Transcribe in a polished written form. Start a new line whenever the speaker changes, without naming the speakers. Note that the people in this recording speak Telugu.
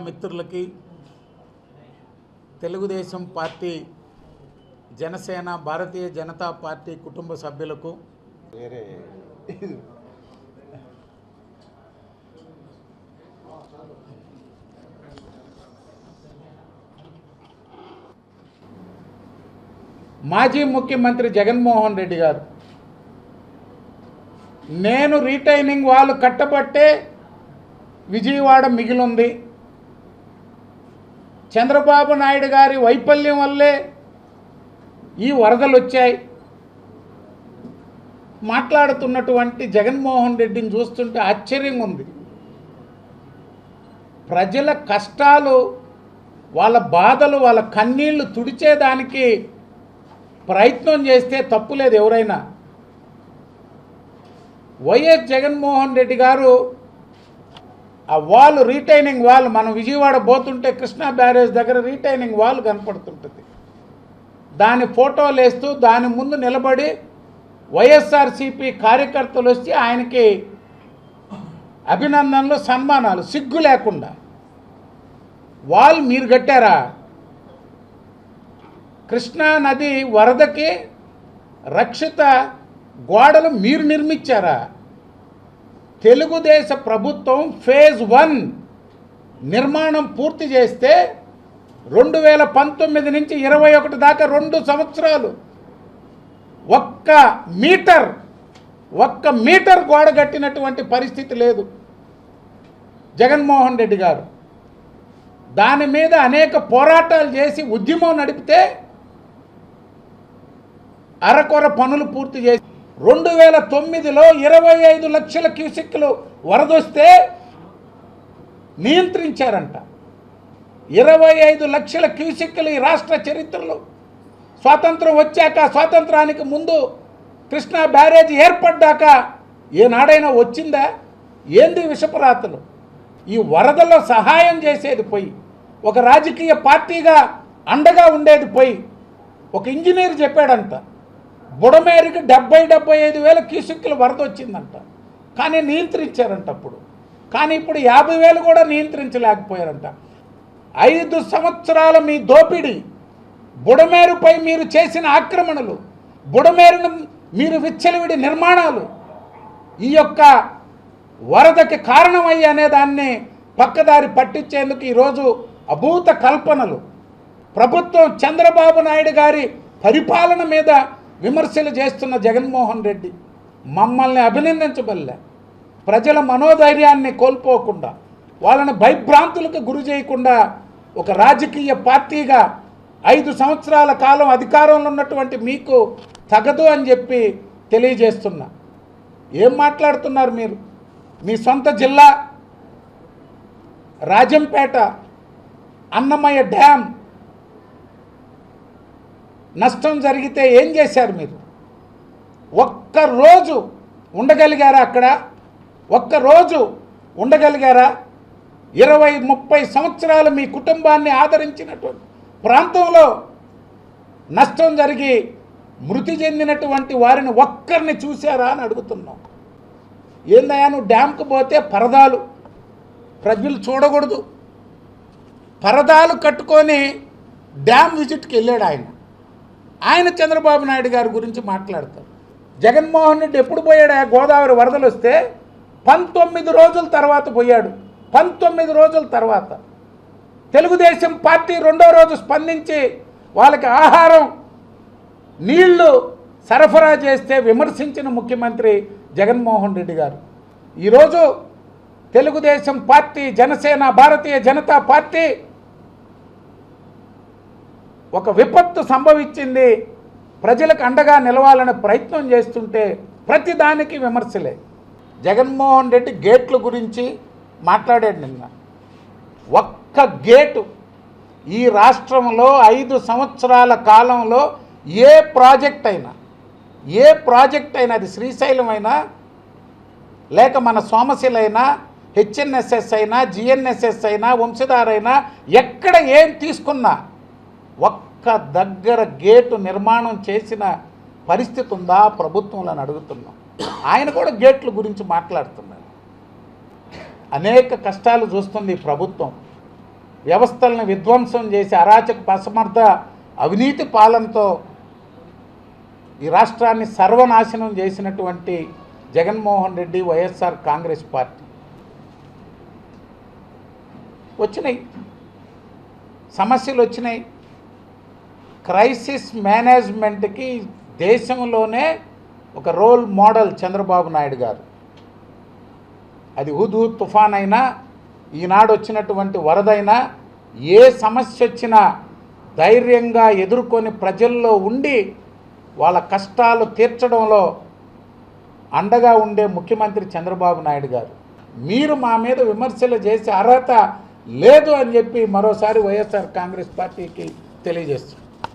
మిత్రులకి, తెలుగుదేశం పార్టీ, జనసేన, భారతీయ జనతా పార్టీ కుటుంబ సభ్యులకు మాజీ ముఖ్యమంత్రి జగన్మోహన్ రెడ్డి గారు నేను రిటైనింగ్ వాల్ కట్టబట్టే విజయవాడ మిగిలింది, చంద్రబాబు నాయుడు గారి వైఫల్యం వల్లే ఈ వరదలు వచ్చాయి మాట్లాడుతున్నటువంటి జగన్మోహన్ రెడ్డిని చూస్తుంటే ఆశ్చర్యంగా ఉంది. ప్రజల కష్టాలు, వాళ్ళ బాధలు, వాళ్ళ కన్నీళ్లు తుడిచేదానికి ప్రయత్నం చేస్తే తప్పులేదు. ఎవరైనా వైఎస్ జగన్మోహన్ రెడ్డి గారు ఆ వాల్, రిటైనింగ్ వాల్, మనం విజయవాడ పోతుంటే కృష్ణా బ్యారేజ్ దగ్గర రిటైనింగ్ వాల్ కనపడుతుంటుంది. దాని ఫోటోలు వేస్తూ దాని ముందు నిలబడి వైఎస్ఆర్సీపీ కార్యకర్తలు వచ్చి ఆయనకి అభినందనలు, సన్మానాలు, సిగ్గు లేకుండా. వాల్ మీరు కట్టారా? కృష్ణా నది వరదకి రక్షిత గోడలు మీరు నిర్మించారా? తెలుగుదేశ ప్రభుత్వం ఫేజ్ 1 నిర్మాణం పూర్తి చేస్తే 2019 నుంచి 21 దాకా 2 సంవత్సరాలు ఒక్క మీటర్ గోడ కట్టినటువంటి పరిస్థితి లేదు జగన్మోహన్ రెడ్డి గారు. దాని మీద అనేక పోరాటాలు చేసి ఉద్యమం నడిపితే అరకొర పనులు పూర్తి చేసి 2009లో 25 లక్షల క్యూసెక్కులు వరదొస్తే నియంత్రించారంట. 25 లక్షల క్యూసెక్కులు ఈ రాష్ట్ర చరిత్రలో స్వాతంత్రం వచ్చాక, స్వాతంత్రానికి ముందు కృష్ణా బ్యారేజ్ ఏర్పడ్డాక ఏనాడైనా వచ్చిందా? ఏంది విషపరాతలు? ఈ వరదల్లో సహాయం చేసేది పోయి, ఒక రాజకీయ పార్టీగా అండగా ఉండేది పోయి, ఒక ఇంజనీర్ చెప్పాడంట బుడమేరుకి 70-75 వేల క్యూసెక్కులు వరద వచ్చిందంట. కానీ నియంత్రించారంట అప్పుడు. కానీ ఇప్పుడు 50,000 కూడా నియంత్రించలేకపోయారంట. 5 సంవత్సరాల మీ దోపిడీ, బుడమేరుపై మీరు చేసిన ఆక్రమణలు, బుడమేరును మీరు విచ్చలవిడి నిర్మాణాలు ఈ యొక్క వరదకి కారణమయ్యి అనే దాన్ని పక్కదారి పట్టించేందుకు ఈరోజు అభూత కల్పనలు. ప్రభుత్వం చంద్రబాబు నాయుడు గారి పరిపాలన మీద విమర్శలు చేస్తున్న జగన్మోహన్ రెడ్డి మమ్మల్ని అభినందించబల్లే. ప్రజల మనోధైర్యాన్ని కోల్పోకుండా, వాళ్ళని భయభ్రాంతులకు గురి చేయకుండా ఒక రాజకీయ పార్టీగా 5 సంవత్సరాల కాలం అధికారంలో ఉన్నటువంటి మీకు తగదు అని చెప్పి తెలియజేస్తున్నా. ఏం మాట్లాడుతున్నారు మీరు? మీ సొంత జిల్లా రాజంపేట అన్నమయ్య డ్యామ్ నష్టం జరిగితే ఏం చేశారు మీరు? ఒక్కరోజు ఉండగలిగారా అక్కడ? ఒక్కరోజు ఉండగలిగారా? 20-30 సంవత్సరాలు మీ కుటుంబాన్ని ఆదరించినటువంటి ప్రాంతంలో నష్టం జరిగి మృతి చెందినటువంటి వారిని ఒక్కరిని చూశారా అని అడుగుతున్నాం. ఏందయ్యా నువ్వు డ్యామ్కి పోతే పరదాలు ప్రజలు చూడకూడదు, పరదాలు కట్టుకొని డ్యామ్ విజిట్కి వెళ్ళాడు ఆయన చంద్రబాబు నాయుడు గారి గురించి మాట్లాడతారు. జగన్మోహన్ రెడ్డి ఎప్పుడు పోయాడు? గోదావరి వరదలు వస్తే 19 రోజుల తర్వాత పోయాడు. 19 రోజుల తర్వాత తెలుగుదేశం పార్టీ 2వ రోజు స్పందించి వాళ్ళకి ఆహారం, నీళ్లు సరఫరా చేస్తే విమర్శించిన ముఖ్యమంత్రి జగన్మోహన్ రెడ్డి గారు. ఈరోజు తెలుగుదేశం పార్టీ, జనసేన, భారతీయ జనతా పార్టీ ఒక విపత్తు సంభవించింది, ప్రజలకు అండగా నిలవాలని ప్రయత్నం చేస్తుంటే ప్రతిదానికి విమర్శలే. జగన్మోహన్ రెడ్డి గేట్ల గురించి మాట్లాడాడు నిన్న. ఒక్క గేటు ఈ రాష్ట్రంలో 5 సంవత్సరాల కాలంలో ఏ ప్రాజెక్ట్ అయినా అది శ్రీశైలం అయినా, లేక మన సోమశిల అయినా, హెచ్ఎన్ఎస్ఎస్ అయినా, జిఎన్ఎస్ఎస్ అయినా, వంశధార అయినా, ఎక్కడ ఏం తీసుకున్నా ఒక్క దగ్గర గేటు నిర్మాణం చేసిన పరిస్థితి ఉందా ప్రభుత్వంలో అని అడుగుతున్నాం. ఆయన కూడా గేట్ల గురించి మాట్లాడుతున్నారు. అనేక కష్టాలు చూస్తుంది ఈ ప్రభుత్వం. వ్యవస్థలను విధ్వంసం చేసి అరాచక అసమర్థ అవినీతి పాలనతో ఈ రాష్ట్రాన్ని సర్వనాశనం చేసినటువంటి జగన్మోహన్ రెడ్డి వైఎస్ఆర్ కాంగ్రెస్ పార్టీ వచ్చినాయి, సమస్యలు వచ్చినాయి. క్రైసిస్ మేనేజ్మెంట్కి దేశంలోనే ఒక రోల్ మోడల్ చంద్రబాబు నాయుడు గారు. అది హుదూద్ తుఫాన్ అయినా, ఈనాడు వచ్చినటువంటి వరదైనా, ఏ సమస్య వచ్చినా ధైర్యంగా ఎదుర్కొని ప్రజల్లో ఉండి వాళ్ళ కష్టాలు తీర్చడంలో అండగా ఉండే ముఖ్యమంత్రి చంద్రబాబు నాయుడు గారు. మీరు మా మీద విమర్శలు చేసే అర్హత లేదు అని చెప్పి మరోసారి వైఎస్ఆర్ కాంగ్రెస్ పార్టీకి తెలియజేస్తుంది.